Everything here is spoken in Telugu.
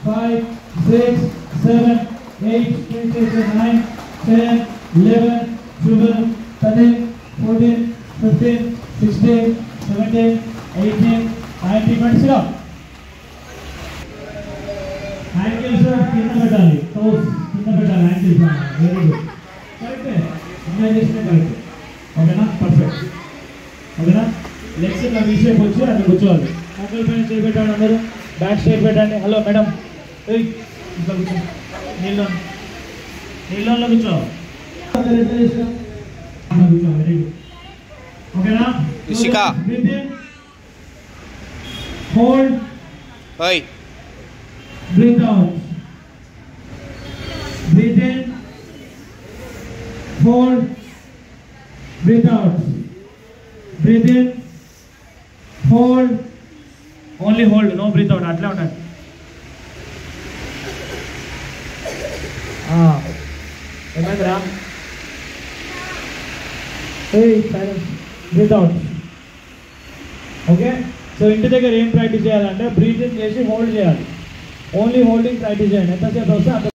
5, 6, 7, 8, 9, 10, 11, 12, 13, 14, 15, 16, 17, 18, 19, 20. Ankles కింద పెట్టాలి, toes కింద పెట్టాలి, ankles వెరీ గుడ్. కరెక్టే, అమ్మాయి చేసిన కరెక్ట్. ఓకేనా, పర్ఫెక్ట్. ఓకేనా, లెగ్స్ ఇట్లా వీ షేప్ వచ్చి అట్లా కూర్చోవాలి. మోకాళ్ళ పైన చేయి పెట్టండి, అందరూ బ్యాక్ స్ట్రైట్ పెట్టండి. హలో మేడం, ఇట్లా కూర్చో, నీళ్ళలో కూర్చో. Very good. ఓకేనా, Ishika hold, high breathe out, breathe in, hold, breathe out, breathe in, hold, only hold, no breathe out. అట్లా ఉండండి. ఏమైందిరా? Breath out. ఓకే, సో ఇంటి దగ్గర ఏం ప్రాక్టీస్ చేయాలంటే బ్రీత్ ఇన్ చేసి హోల్డ్ చేయాలి. ఓన్లీ హోల్డింగ్ ప్రాక్టీస్ చేయండి. ఎంతసేపు వస్తే అంత